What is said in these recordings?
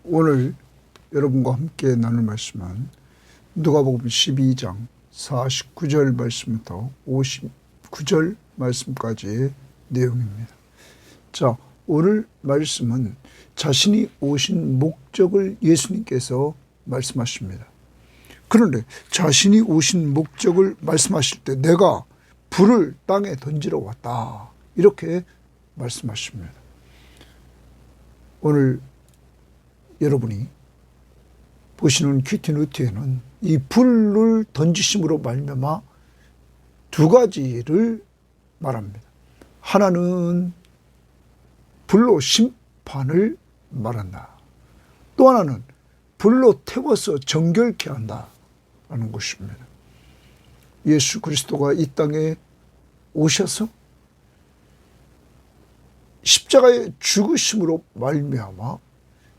오늘 여러분과 함께 나눌 말씀은 누가복음 12장 49절 말씀부터 59절 말씀까지의 내용입니다. 자, 오늘 말씀은 자신이 오신 목적을 예수님께서 말씀하십니다. 그런데 자신이 오신 목적을 말씀하실 때 내가 불을 땅에 던지러 왔다, 이렇게 말씀하십니다. 오늘 여러분이 보시는 큐티누티에는 이 불을 던지심으로 말미암아 두 가지를 말합니다. 하나는 불로 심판을 말한다. 또 하나는 불로 태워서 정결케 한다라는 것입니다. 예수 그리스도가 이 땅에 오셔서 십자가의 죽으심으로 말미암아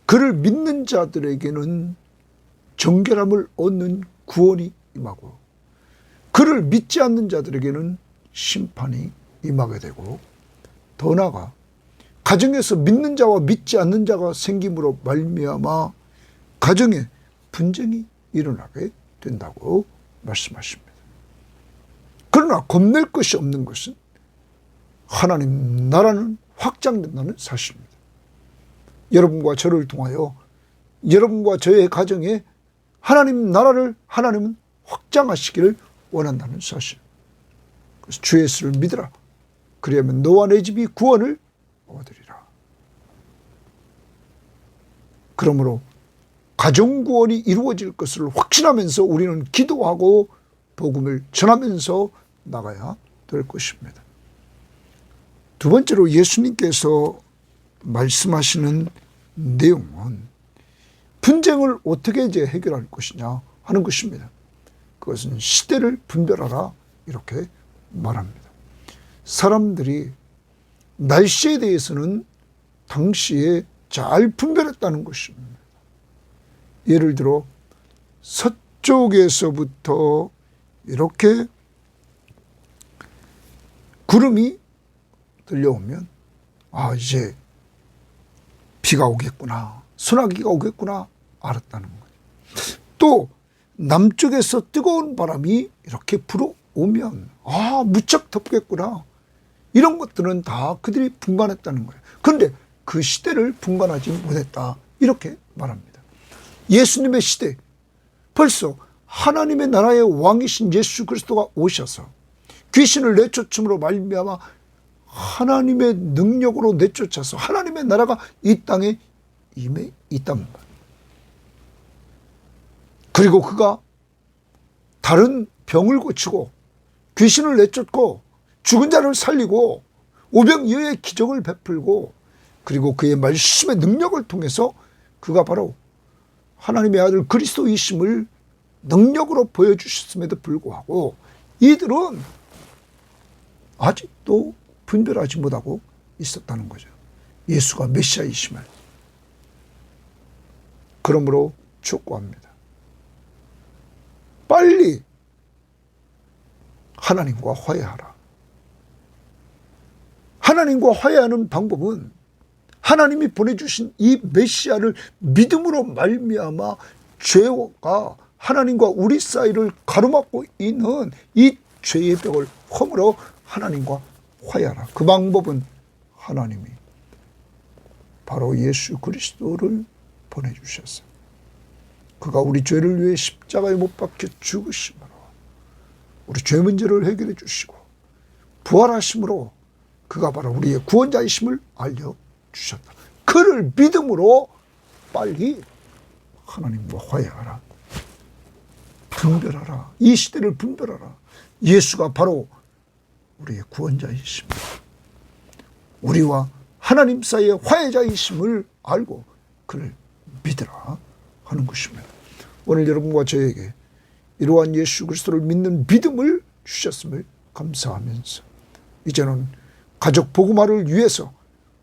그를 믿는 자들에게는 정결함을 얻는 구원이 임하고, 그를 믿지 않는 자들에게는 심판이 임하게 되고, 더 나아가 가정에서 믿는 자와 믿지 않는 자가 생김으로 말미암아 가정에 분쟁이 일어나게 된다고 말씀하십니다. 그러나 겁낼 것이 없는 것은 하나님 나라는 확장된다는 사실입니다. 여러분과 저를 통하여 여러분과 저의 가정에 하나님 나라를 하나님은 확장하시기를 원한다는 사실. 그래서 주 예수를 믿으라. 그리하면 너와 내 집이 구원을 얻으리라. 그러므로 가정 구원이 이루어질 것을 확신하면서 우리는 기도하고 복음을 전하면서 나가야 될 것입니다. 두 번째로 예수님께서 말씀하시는 내용은 분쟁을 어떻게 이제 해결할 것이냐 하는 것입니다. 그것은 시대를 분별하라, 이렇게 말합니다. 사람들이 날씨에 대해서는 당시에 잘 분별했다는 것입니다. 예를 들어 서쪽에서부터 이렇게 구름이 들려오면 이제 비가 오겠구나, 소나기가 오겠구나 알았다는 거예요. 또 남쪽에서 뜨거운 바람이 이렇게 불어오면 무척 덥겠구나, 이런 것들은 다 그들이 분간했다는 거예요. 그런데 그 시대를 분간하지 못했다, 이렇게 말합니다. 예수님의 시대, 벌써 하나님의 나라의 왕이신 예수 그리스도가 오셔서 귀신을 내쫓음으로 말미암아 하나님의 능력으로 내쫓아서 하나님의 나라가 이 땅에 임해 있단 말이에요. 그리고 그가 다른 병을 고치고 귀신을 내쫓고 죽은 자를 살리고 오병이어의 기적을 베풀고, 그리고 그의 말씀의 능력을 통해서 그가 바로 하나님의 아들 그리스도이심을 능력으로 보여주셨음에도 불구하고 이들은 아직도 분별하지 못하고 있었다는 거죠. 예수가 메시아이심을. 그러므로 촉구합니다. 빨리 하나님과 화해하라. 하나님과 화해하는 방법은 하나님이 보내주신 이 메시아를 믿음으로 말미암아 죄가 하나님과 우리 사이를 가로막고 있는 이 죄의 벽을 허물어 하나님과 화해하라. 그 방법은 하나님이 바로 예수 그리스도를 보내주셨어요. 그가 우리 죄를 위해 십자가에 못 박혀 죽으심으로 우리 죄 문제를 해결해 주시고 부활하심으로 그가 바로 우리의 구원자이심을 알려주셨다. 그를 믿음으로 빨리 하나님과 화해하라. 분별하라. 이 시대를 분별하라. 예수가 바로 우리의 구원자이심을, 우리와 하나님 사이의 화해자이심을 알고 그를 믿으라 하는 것입니다. 오늘 여러분과 저에게 이러한 예수 그리스도를 믿는 믿음을 주셨음을 감사하면서 이제는 가족 복음화를 위해서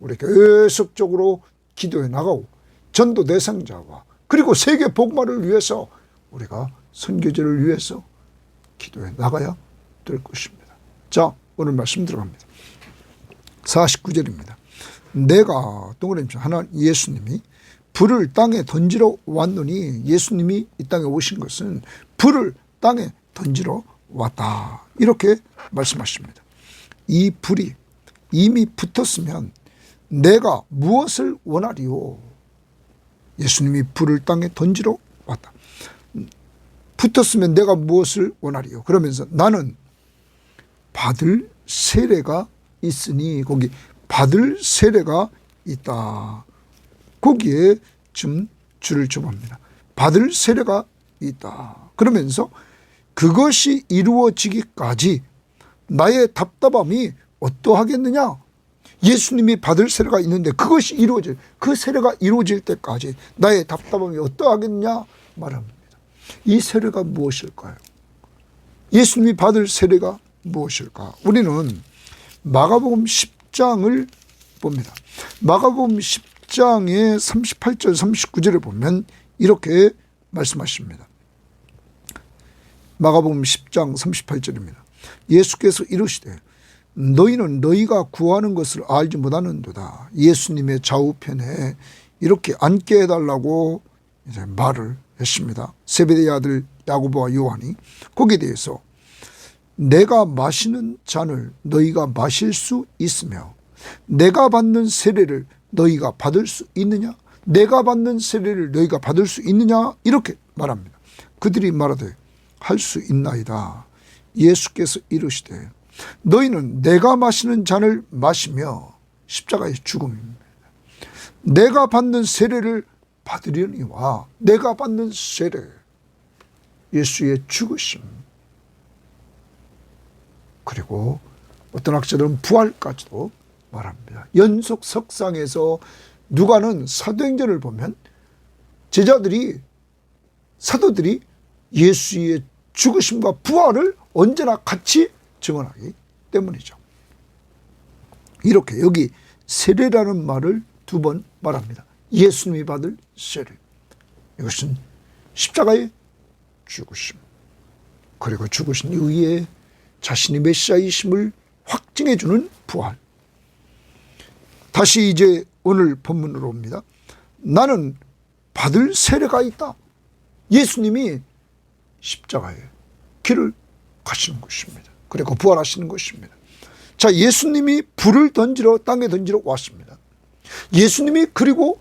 우리 계속적으로 기도해 나가고 전도 대상자와 그리고 세계 복음화를 위해서 우리가 선교제를 위해서 기도해 나가야 될 것입니다. 자, 오늘 말씀 들어갑니다. 49절입니다. 내가 동그라미 하나 예수님이 불을 땅에 던지러 왔노니, 예수님이 이 땅에 오신 것은 불을 땅에 던지러 왔다, 이렇게 말씀하십니다. 이 불이 이미 붙었으면 내가 무엇을 원하리요? 예수님이 불을 땅에 던지러 왔다. 붙었으면 내가 무엇을 원하리요? 그러면서 나는 받을 세례가 있으니, 거기 받을 세례가 있다, 거기에 좀 줄을 줍합니다. 받을 세례가 있다. 그러면서 그것이 이루어지기까지 나의 답답함이 어떠하겠느냐? 예수님이 받을 세례가 있는데 그것이 이루어질, 그 세례가 이루어질 때까지 나의 답답함이 어떠하겠느냐 말합니다. 이 세례가 무엇일까요? 예수님이 받을 세례가 무엇일까? 우리는 마가복음 10장을 봅니다. 마가복음 10장의 38절 39절을 보면 이렇게 말씀하십니다. 마가복음 10장 38절입니다. 예수께서 이르시되 너희는 너희가 구하는 것을 알지 못하는도다. 예수님의 좌우편에 이렇게 앉게 해달라고 이제 말을 했습니다. 세베대의 아들 야고보와 요한이 거기에 대해서 내가 마시는 잔을 너희가 마실 수 있으며 내가 받는 세례를 너희가 받을 수 있느냐? 내가 받는 세례를 너희가 받을 수 있느냐? 이렇게 말합니다. 그들이 말하되 할 수 있나이다. 예수께서 이르시되 너희는 내가 마시는 잔을 마시며, 십자가의 죽음입니다. 내가 받는 세례를 받으려니와, 내가 받는 세례, 예수의 죽으심, 그리고 어떤 학자들은 부활까지도 말합니다. 연속 석상에서 누가는 사도행전을 보면 제자들이, 사도들이 예수의 죽으심과 부활을 언제나 같이 증언하기 때문이죠. 이렇게 여기 세례라는 말을 두 번 말합니다. 예수님이 받을 세례, 이것은 십자가의 죽으심, 그리고 죽으신 이후에 자신이 메시아이심을 확증해 주는 부활. 다시 이제 오늘 본문으로 옵니다. 나는 받을 세례가 있다. 예수님이 십자가의 길을 가시는 것입니다. 그리고 부활하시는 것입니다. 자, 예수님이 불을 던지러, 땅에 던지러 왔습니다. 예수님이 그리고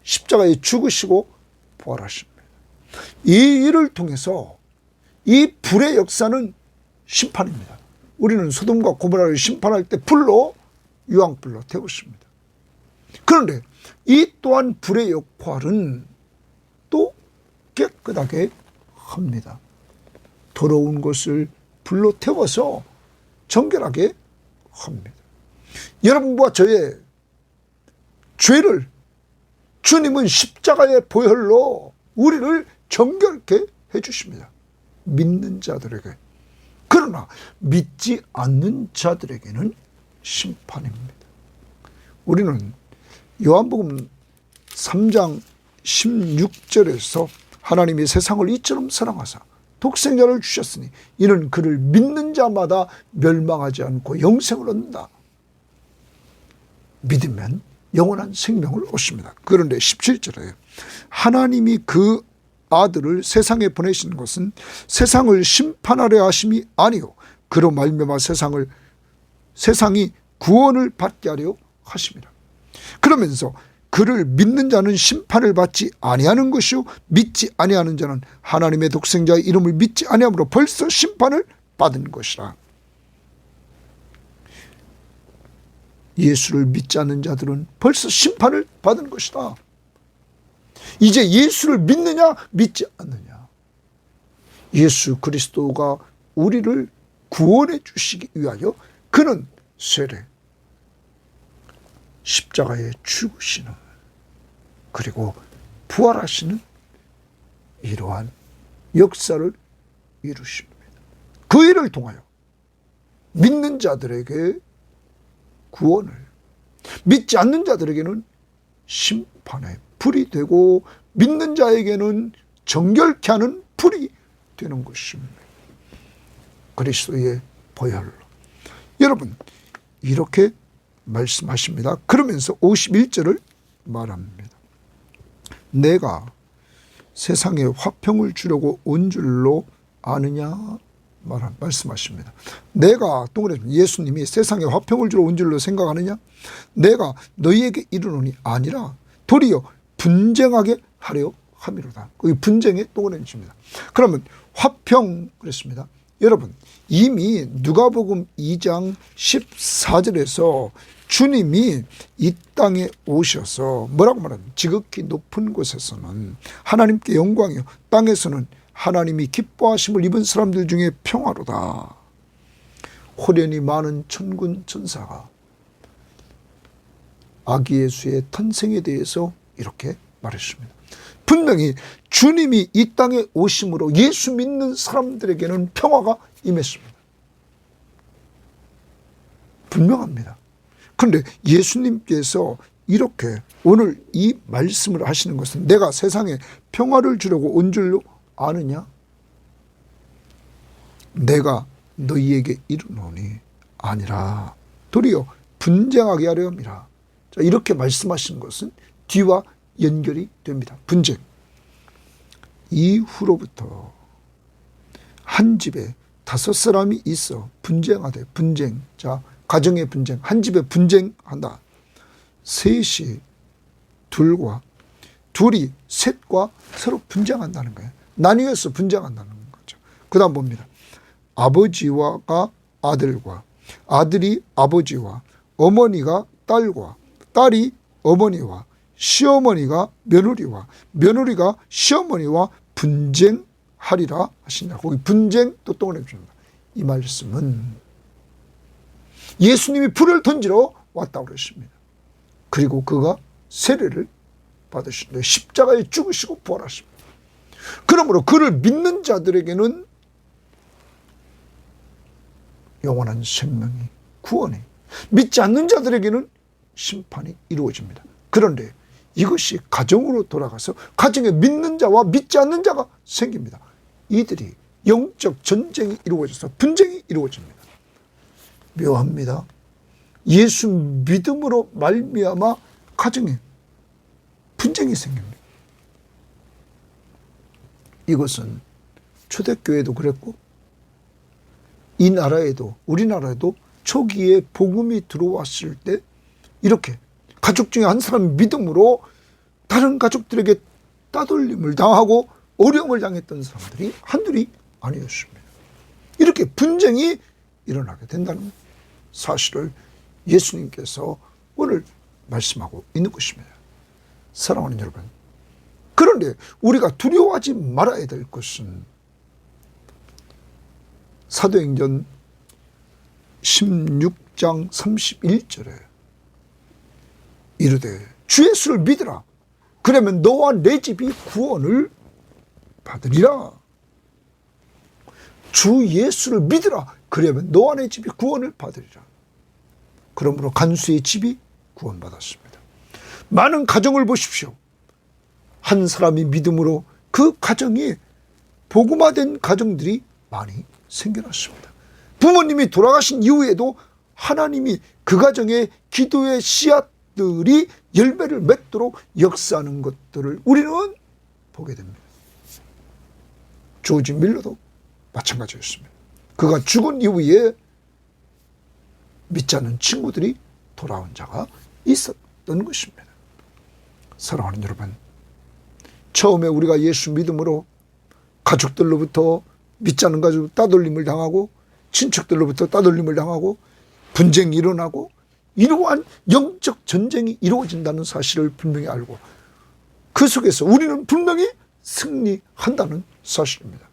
십자가에 죽으시고 부활하십니다. 이 일을 통해서 이 불의 역사는 심판입니다. 우리는 소돔과 고모라를 심판할 때 불로, 유황불로 태웠습니다. 그런데 이 또한 불의 역할은 또 깨끗하게 합니다. 더러운 것을 불로 태워서 정결하게 합니다. 여러분과 저의 죄를 주님은 십자가의 보혈로 우리를 정결케 해주십니다. 믿는 자들에게. 그러나 믿지 않는 자들에게는 심판입니다. 우리는 요한복음 3장 16절에서 하나님이 세상을 이처럼 사랑하사 독생자를 주셨으니 이는 그를 믿는 자마다 멸망하지 않고 영생을 얻는다. 믿으면 영원한 생명을 얻습니다. 그런데 17절에 하나님이 그 아들을 세상에 보내신 것은 세상을 심판하려 하심이 아니요 그로 말미암아 세상이 구원을 받게 하려 하심이라. 그러면서 그를 믿는 자는 심판을 받지 아니하는 것이요 믿지 아니하는 자는 하나님의 독생자의 이름을 믿지 아니함으로 벌써 심판을 받은 것이라. 예수를 믿지 않는 자들은 벌써 심판을 받은 것이다. 이제 예수를 믿느냐 믿지 않느냐. 예수 그리스도가 우리를 구원해 주시기 위하여 그는 세례, 십자가에 죽으시는, 그리고 부활하시는 이러한 역사를 이루십니다. 그 일을 통하여 믿는 자들에게 구원을, 믿지 않는 자들에게는 심판의 불이 되고 믿는 자에게는 정결케 하는 불이 되는 것입니다. 그리스도의 보혈로. 여러분, 이렇게 말씀하십니다. 그러면서 51절을 말합니다. 내가 세상에 화평을 주려고 온 줄로 아느냐 말씀하십니다. 내가 동그라미 예수님이 세상에 화평을 주러 온 줄로 생각하느냐? 내가 너희에게 이르노니 아니라 도리어 분쟁하게 하려 함이로다. 그 분쟁의 동그라미입니다. 그러면 화평 그랬습니다. 여러분 이미 누가복음 2장 14절에서 주님이 이 땅에 오셔서 뭐라고 말하냐? 지극히 높은 곳에서는 하나님께 영광이요 땅에서는 하나님이 기뻐하심을 입은 사람들 중에 평화로다. 호련히 많은 천군 천사가 아기 예수의 탄생에 대해서 이렇게 말했습니다. 분명히 주님이 이 땅에 오심으로 예수 믿는 사람들에게는 평화가 임했습니다. 분명합니다. 그런데 예수님께서 이렇게 오늘 이 말씀을 하시는 것은 내가 세상에 평화를 주려고 온 줄로 아느냐? 내가 너희에게 이르노니 아니라 도리어 분쟁하게 하려 함이라. 자, 이렇게 말씀하시는 것은 뒤와 연결이 됩니다. 분쟁. 이후로부터 한 집에 5사람이 있어 분쟁하되 분쟁. 자, 가정의 분쟁. 한 집에 분쟁한다. 셋이 둘이 셋과 서로 분쟁한다는 거예요. 나뉘어서 분쟁한다는 거죠. 그 다음 봅니다. 아버지와 아들과 아들이 아버지와 어머니가 딸과 딸이 어머니와 시어머니가 며느리와 며느리가 시어머니와 분쟁하리라 하시냐. 거기 분쟁 또 동그라미 줍니다. 이 말씀은 예수님이 불을 던지러 왔다고 그러십니다. 그리고 그가 세례를 받으신다. 십자가에 죽으시고 부활하십니다. 그러므로 그를 믿는 자들에게는 영원한 생명이 구원이, 믿지 않는 자들에게는 심판이 이루어집니다. 그런데 이것이 가정으로 돌아가서 가정에 믿는 자와 믿지 않는 자가 생깁니다. 이들이 영적 전쟁이 이루어져서 분쟁이 이루어집니다. 묘합니다. 예수 믿음으로 말미암아 가정에 분쟁이 생깁니다. 이것은 초대교회도 그랬고 이 나라에도 우리나라에도 초기에 복음이 들어왔을 때 이렇게 가족 중에 한 사람이 믿음으로 다른 가족들에게 따돌림을 당하고 어려움을 당했던 사람들이 한둘이 아니었습니다. 이렇게 분쟁이 일어나게 된다는 사실을 예수님께서 오늘 말씀하고 있는 것입니다. 사랑하는 여러분, 그런데 우리가 두려워하지 말아야 될 것은 사도행전 16장 31절에 이르되 주 예수를 믿으라. 그러면 너와 내 집이 구원을 받으리라. 주 예수를 믿으라. 그러면 너와 내 집이 구원을 받으리라. 그러므로 간수의 집이 구원받았습니다. 많은 가정을 보십시오. 한 사람이 믿음으로 그 가정이 복음화된 가정들이 많이 생겨났습니다. 부모님이 돌아가신 이후에도 하나님이 그 가정의 기도의 씨앗들이 열매를 맺도록 역사하는 것들을 우리는 보게 됩니다. 조지 밀러도 마찬가지였습니다. 그가 죽은 이후에 믿지 않는 친구들이 돌아온 자가 있었던 것입니다. 사랑하는 여러분, 처음에 우리가 예수 믿음으로 가족들로부터 믿지 않는 가족 따돌림을 당하고 친척들로부터 따돌림을 당하고 분쟁이 일어나고 이러한 영적 전쟁이 이루어진다는 사실을 분명히 알고 그 속에서 우리는 분명히 승리한다는 사실입니다.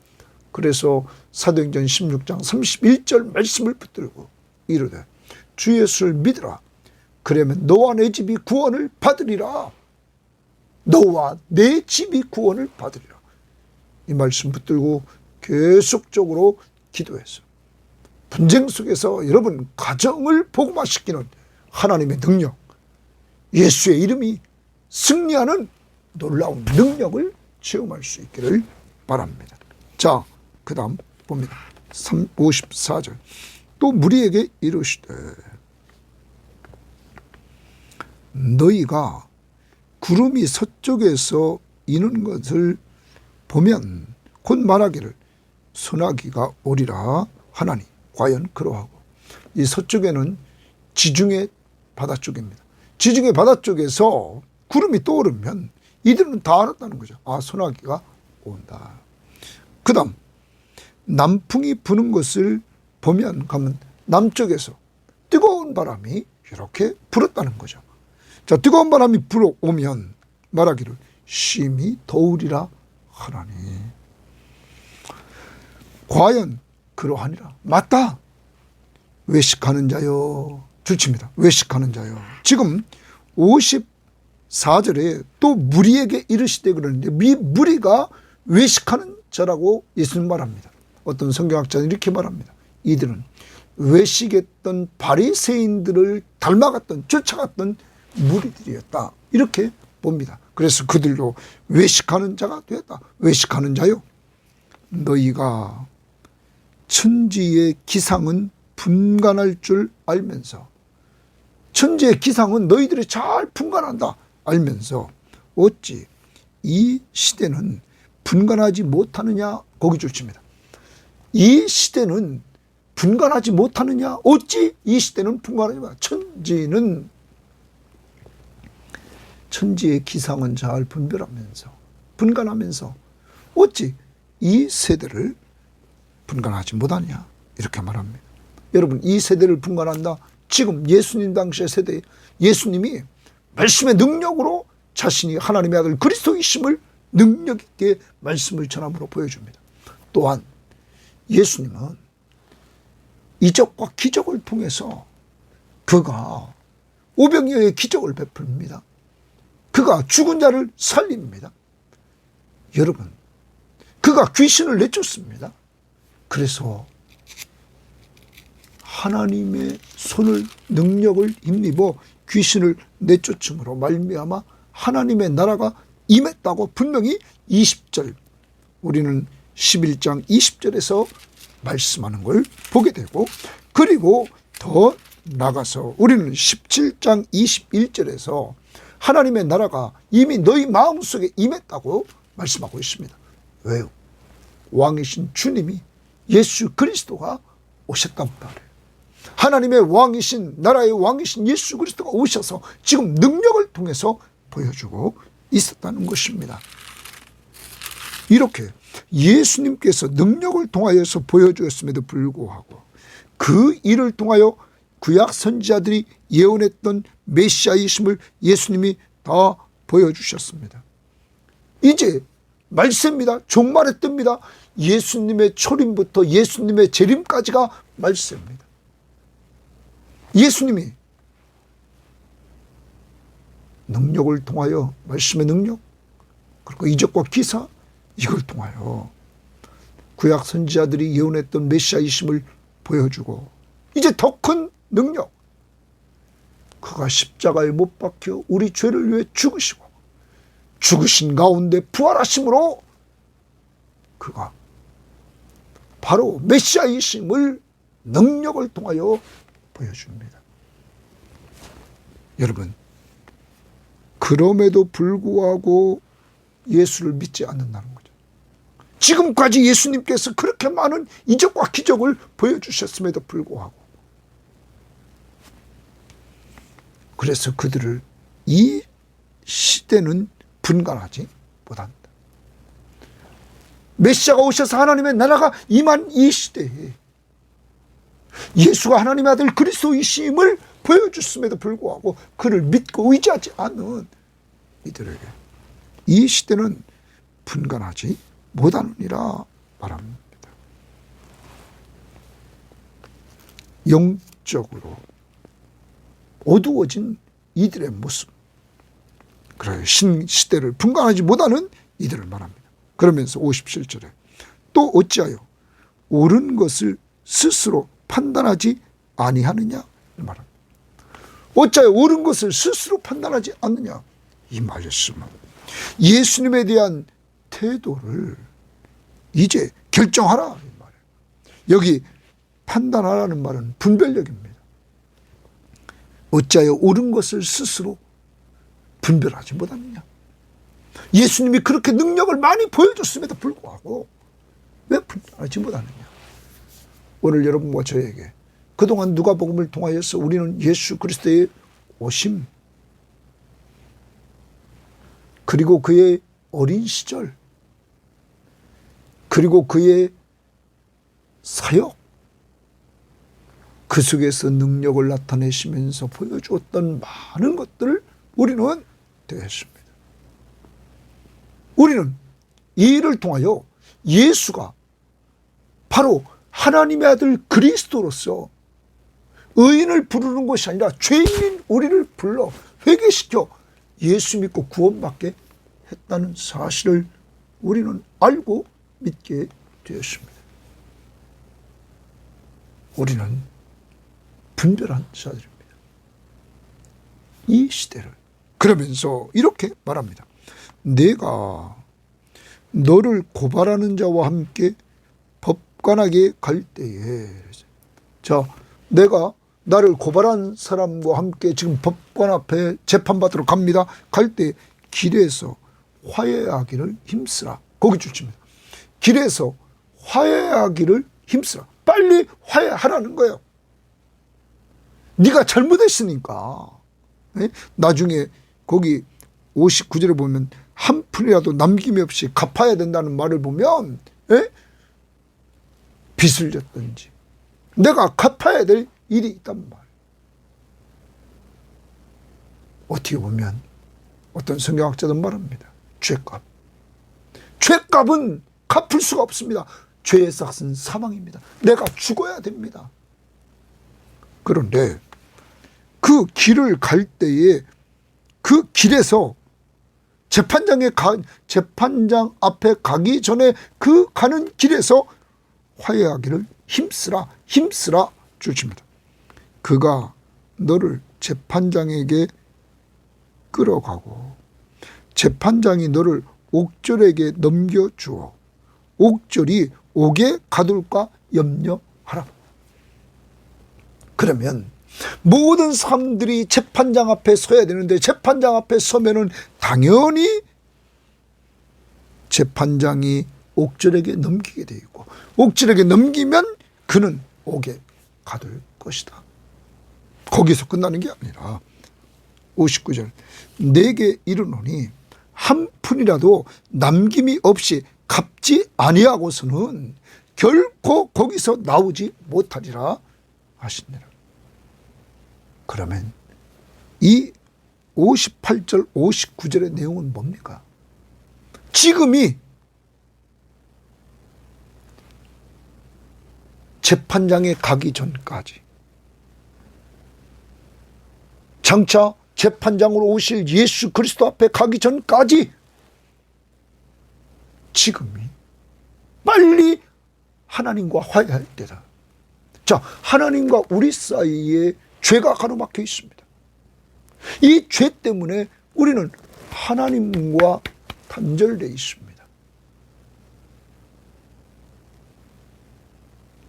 그래서 사도행전 16장 31절 말씀을 붙들고 이르되 주 예수를 믿으라. 그러면 너와 내 집이 구원을 받으리라. 너와 내 집이 구원을 받으리라. 이 말씀 붙들고 계속적으로 기도해서 분쟁 속에서 여러분 가정을 복음화시키는 하나님의 능력, 예수의 이름이 승리하는 놀라운 능력을 체험할 수 있기를 바랍니다. 자, 그 다음 봅니다. 54절. 또 무리에게 이르시되 너희가 구름이 서쪽에서 이는 것을 보면 곧 말하기를 소나기가 오리라 하나니 과연 그러하고. 이 서쪽에는 지중해 바다 쪽입니다. 지중해 바다 쪽에서 구름이 떠오르면 이들은 다 알았다는 거죠. 아, 소나기가 온다. 그 다음 남풍이 부는 것을 보면 가면 남쪽에서 뜨거운 바람이 이렇게 불었다는 거죠. 자, 뜨거운 바람이 불어오면 말하기를 심히 더우리라 하나니 과연 그러하니라. 맞다. 외식하는 자여. 줄칩니다. 외식하는 자여. 지금 54절에 또 무리에게 이르시되 그러는데 이 무리가 외식하는 자라고 예수님 말합니다. 어떤 성경학자는 이렇게 말합니다. 이들은 외식했던 바리새인들을 닮아갔던 쫓아갔던 무리들이었다. 이렇게 봅니다. 그래서 그들도 외식하는 자가 되었다. 외식하는 자요. 너희가 천지의 기상은 분간할 줄 알면서, 천지의 기상은 너희들이 잘 분간한다 알면서 어찌 이 시대는 분간하지 못하느냐. 거기 줄칩니다. 이 시대는 분간하지 못하느냐. 어찌 이 시대는 분간하지 못하느냐. 천지의 기상은 잘 분별하면서 분간하면서 어찌 이 세대를 분간하지 못하냐. 이렇게 말합니다. 여러분, 이 세대를 분간한다. 지금 예수님 당시의 세대, 예수님이 말씀의 능력으로 자신이 하나님의 아들 그리스도이심을 능력 있게 말씀을 전함으로 보여줍니다. 또한 예수님은 이적과 기적을 통해서 그가 오병이어의 기적을 베풉니다. 그가 죽은 자를 살립니다. 여러분, 그가 귀신을 내쫓습니다. 그래서 하나님의 손을, 능력을 힘입어 귀신을 내쫓음으로 말미암아 하나님의 나라가 임했다고 분명히 20절, 우리는 11장 20절에서 말씀하는 걸 보게 되고, 그리고 더 나가서 우리는 17장 21절에서 하나님의 나라가 이미 너희 마음속에 임했다고 말씀하고 있습니다. 왜요? 왕이신 주님이, 예수 그리스도가 오셨단 말이에요. 하나님의 왕이신, 나라의 왕이신 예수 그리스도가 오셔서 지금 능력을 통해서 보여주고 있었다는 것입니다. 이렇게 예수님께서 능력을 통하여서 보여주었음에도 불구하고 그 일을 통하여 구약 선지자들이 예언했던 메시아이심을 예수님이 다 보여주셨습니다. 이제 말세입니다. 종말에 뜹니다. 예수님의 초림부터 예수님의 재림까지가 말세입니다. 예수님이 능력을 통하여, 말씀의 능력, 그리고 이적과 기사, 이걸 통하여 구약 선지자들이 예언했던 메시아이심을 보여주고, 이제 더 큰 능력, 그가 십자가에 못 박혀 우리 죄를 위해 죽으시고 죽으신 가운데 부활하심으로 그가 바로 메시아이심을 능력을 통하여 보여줍니다. 여러분, 그럼에도 불구하고 예수를 믿지 않는다는 거죠. 지금까지 예수님께서 그렇게 많은 이적과 기적을 보여주셨음에도 불구하고, 그래서 그들을 이 시대는 분간하지 못한다. 메시아가 오셔서 하나님의 나라가 임한 이 시대에 예수가 하나님의 아들 그리스도이심을 보여줬음에도 불구하고 그를 믿고 의지하지 않는 이들에게 이 시대는 분간하지 못하느니라 말합니다. 영적으로 어두워진 이들의 모습, 그래 신시대를 분간하지 못하는 이들을 말합니다. 그러면서 57절에 또 어찌하여 옳은 것을 스스로 판단하지 아니하느냐 말합니다. 어찌하여 옳은 것을 스스로 판단하지 않느냐, 이 말씀은 예수님에 대한 태도를 이제 결정하라 이 말이에요. 여기 판단하라는 말은 분별력입니다. 어찌하여 옳은 것을 스스로 분별하지 못하느냐. 예수님이 그렇게 능력을 많이 보여줬음에도 불구하고 왜 분별하지 못하느냐. 오늘 여러분과 저에게 그동안 누가복음을 통하여서 우리는 예수 그리스도의 오심, 그리고 그의 어린 시절, 그리고 그의 사역, 그 속에서 능력을 나타내시면서 보여주었던 많은 것들을 우리는 대했습니다. 우리는 이 일을 통하여 예수가 바로 하나님의 아들 그리스도로서 의인을 부르는 것이 아니라 죄인인 우리를 불러 회개시켜 예수 믿고 구원받게 했다는 사실을 우리는 알고 믿게 되었습니다. 우리는 분별한 자들입니다. 이 시대를. 그러면서 이렇게 말합니다. 내가 너를 고발하는 자와 함께 법관에게 갈 때에, 자, 내가 나를 고발한 사람과 함께 지금 법관 앞에 재판받으러 갑니다. 갈 때 길에서 화해하기를 힘쓰라. 거기 주십니다. 길에서 화해하기를 힘쓰라. 빨리 화해하라는 거예요. 네가 잘못했으니까. 나중에 거기 59절에 보면 한 푼이라도 남김이 없이 갚아야 된다는 말을 보면 빚을 졌든지 내가 갚아야 될 일이 있단 말. 어떻게 보면 어떤 성경학자들은 말합니다. 죄값. 죄값은 갚을 수가 없습니다. 죄의 삭은 사망입니다. 내가 죽어야 됩니다. 그런데 그 길을 갈 때에 그 길에서 재판장 앞에 가기 전에 그 가는 길에서 화해하기를 힘쓰라 주십니다. 그가 너를 재판장에게 끌어가고 재판장이 너를 옥졸에게 넘겨주어 옥졸이 옥에 가둘까 염려하라. 그러면 모든 사람들이 재판장 앞에 서야 되는데 재판장 앞에 서면은 당연히 재판장이 옥졸에게 넘기게 되어 있고 옥졸에게 넘기면 그는 옥에 가둘 것이다. 거기서 끝나는 게 아니라 59절 내게 이르노니 한 푼이라도 남김이 없이 갚지 아니하고서는 결코 거기서 나오지 못하리라 하시니라. 그러면 이 58절 59절의 내용은 뭡니까? 지금이 재판장에 가기 전까지 장차 재판장으로 오실 예수 그리스도 앞에 가기 전까지 지금이 빨리 하나님과 화해할 때다. 자, 하나님과 우리 사이에 죄가 가로막혀 있습니다. 이 죄 때문에 우리는 하나님과 단절되어 있습니다.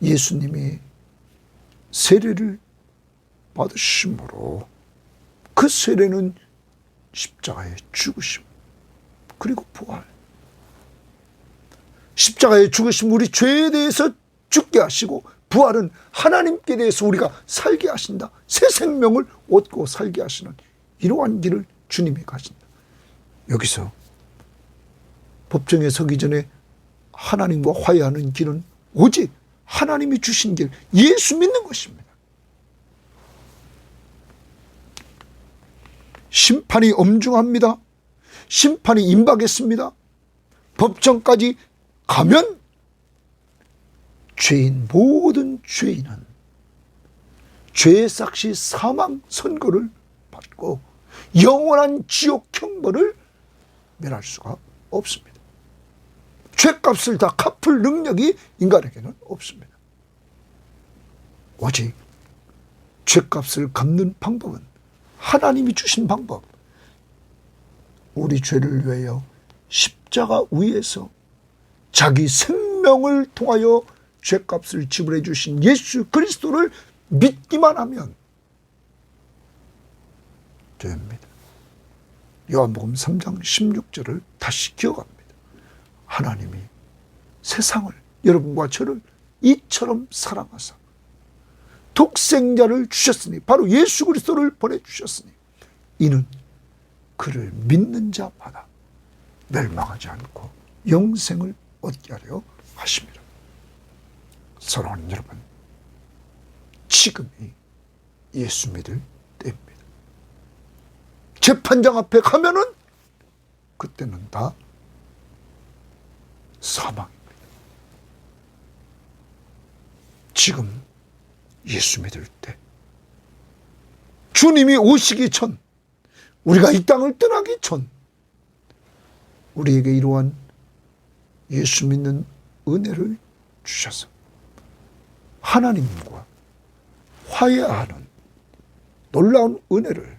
예수님이 세례를 받으심으로 그 세례는 십자가의 죽으심 그리고 부활. 십자가의 죽으심 우리 죄에 대해서 죽게 하시고 부활은 하나님께 대해서 우리가 살게 하신다. 새 생명을 얻고 살게 하시는 이러한 길을 주님이 가신다. 여기서 법정에 서기 전에 하나님과 화해하는 길은 오직 하나님이 주신 길, 예수 믿는 것입니다. 심판이 엄중합니다. 심판이 임박했습니다. 법정까지 가면 죄인 모든 죄인은 죄의 삭시 사망 선고를 받고 영원한 지옥 형벌을 면할 수가 없습니다. 죄값을 다 갚을 능력이 인간에게는 없습니다. 오직 죄값을 갚는 방법은 하나님이 주신 방법. 우리 죄를 위하여 십자가 위에서 자기 생명을 통하여 죄값을 지불해 주신 예수 그리스도를 믿기만 하면 됩니다. 요한복음 3장 16절을 다시 기억합니다. 하나님이 세상을, 여러분과 저를 이처럼 사랑하사 독생자를 주셨으니, 바로 예수 그리스도를 보내주셨으니 이는 그를 믿는 자마다 멸망하지 않고 영생을 얻게 하려 하심이라. 사랑하는 여러분, 지금이 예수 믿을 때입니다. 재판장 앞에 가면은 그때는 다 사망입니다. 지금 예수 믿을 때, 주님이 오시기 전, 우리가 이 땅을 떠나기 전 우리에게 이러한 예수 믿는 은혜를 주셔서 하나님과 화해하는 놀라운 은혜를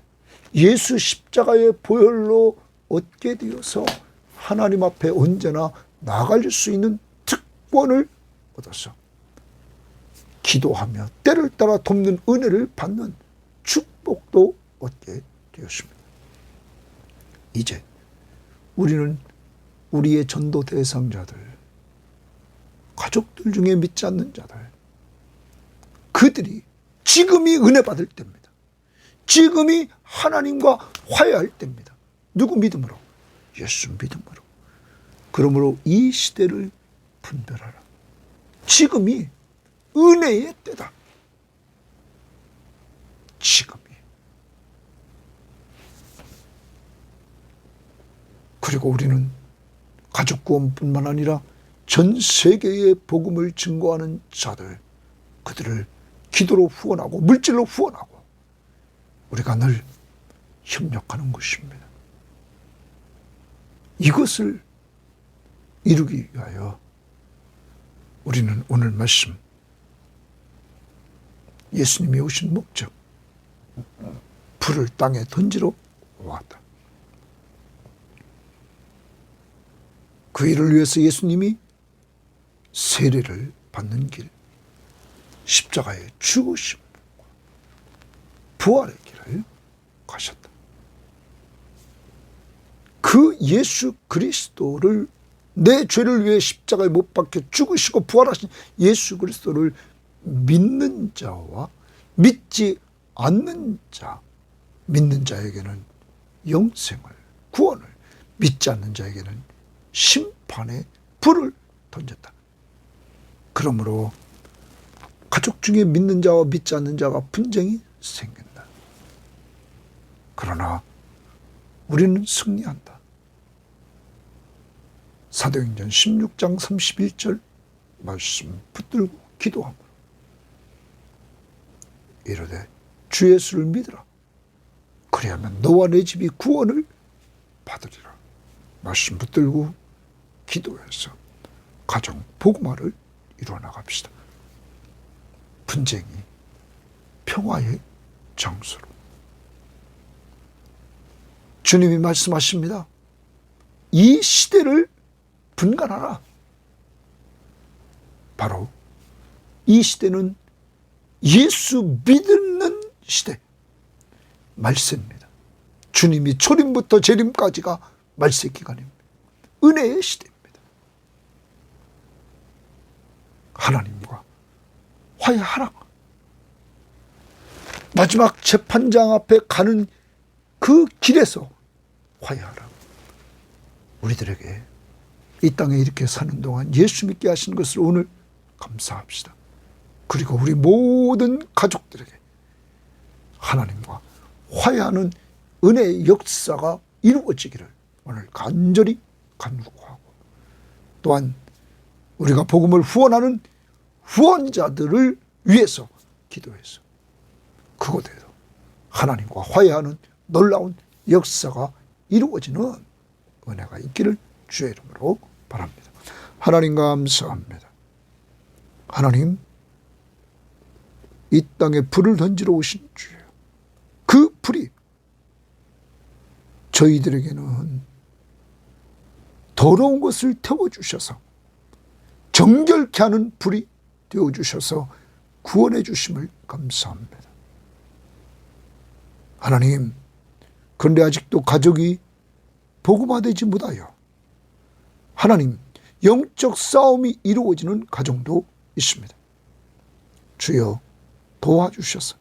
예수 십자가의 보혈로 얻게 되어서 하나님 앞에 언제나 나아갈 수 있는 특권을 얻어서 기도하며 때를 따라 돕는 은혜를 받는 축복도 얻게 되었습니다. 이제 우리는 우리의 전도 대상자들, 가족들 중에 믿지 않는 자들, 그들이 지금이 은혜 받을 때입니다. 지금이 하나님과 화해할 때입니다. 누구 믿음으로? 예수 믿음으로. 그러므로 이 시대를 분별하라. 지금이 은혜의 때다. 지금이. 그리고 우리는 가족 구원뿐만 아니라 전 세계에 복음을 증거하는 자들, 그들을 기도로 후원하고 물질로 후원하고 우리가 늘 협력하는 것입니다. 이것을 이루기 위하여 우리는 오늘 말씀, 예수님이 오신 목적, 불을 땅에 던지러 왔다. 그 일을 위해서 예수님이 세례를 받는 길, 십자가의 죽으심, 부활의 길을 가셨다. 그 예수 그리스도를, 내 죄를 위해 십자가에 못 박혀 죽으시고 부활하신 예수 그리스도를 믿는 자와 믿지 않는 자, 믿는 자에게는 영생을, 구원을, 믿지 않는 자에게는 심판의 불을 던졌다. 그러므로 가족 중에 믿는 자와 믿지 않는 자가 분쟁이 생긴다. 그러나 우리는 승리한다. 사도행전 16장 31절 말씀 붙들고 기도함으로 이르되 주 예수를 믿으라. 그리하면 너와 내 집이 구원을 받으리라. 말씀 붙들고 기도해서 가정 복음화를 이루어 나갑시다. 분쟁이 평화의 장소로. 주님이 말씀하십니다. 이 시대를 분간하라. 바로 이 시대는 예수 믿는 시대, 말세입니다. 주님이 초림부터 재림까지가 말세 기간입니다. 은혜의 시대입니다. 하나님과 화해하라. 마지막 재판장 앞에 가는 그 길에서 화해하라. 우리들에게 이 땅에 이렇게 사는 동안 예수 믿게 하신 것을 오늘 감사합시다. 그리고 우리 모든 가족들에게 하나님과 화해하는 은혜의 역사가 이루어지기를 오늘 간절히 간구하고, 또한 우리가 복음을 후원하는 후원자들을 위해서 기도해서 그곳에서 하나님과 화해하는 놀라운 역사가 이루어지는 은혜가 있기를 주의 이름으로 바랍니다. 하나님 감사합니다. 하나님, 이 땅에 불을 던지러 오신 주예요. 그 불이 저희들에게는 더러운 것을 태워주셔서 정결케 하는 불이 되어주셔서 구원해 주심을 감사합니다. 하나님, 그런데 아직도 가족이 복음화되지 못하여 하나님 영적 싸움이 이루어지는 가정도 있습니다. 주여 도와주셔서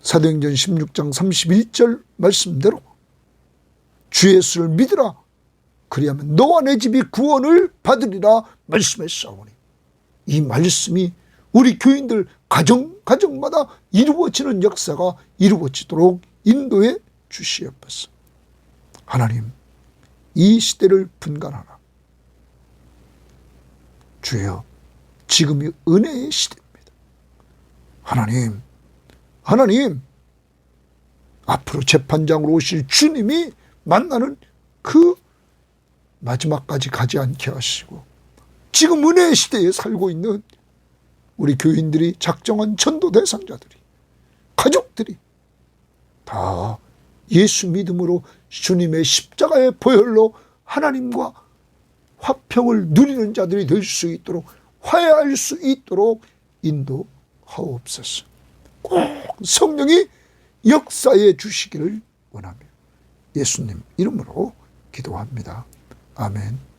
사도행전 16장 31절 말씀대로 주 예수를 믿으라 그리하면 너와 내 집이 구원을 받으리라 말씀했사오니 이 말씀이 우리 교인들 가정마다 이루어지는 역사가 이루어지도록 인도해 주시옵소서. 하나님 이 시대를 분간하라. 주여 지금이 은혜의 시대입니다. 하나님 앞으로 재판장으로 오실 주님이 만나는 그 마지막까지 가지 않게 하시고 지금 은혜의 시대에 살고 있는 우리 교인들이 작정한 전도 대상자들이 가족들이 다 예수 믿음으로 주님의 십자가의 보혈로 하나님과 화평을 누리는 자들이 될 수 있도록 화해할 수 있도록 인도하옵소서. 꼭 성령이 역사해 주시기를 원하며 예수님 이름으로 기도합니다. 아멘.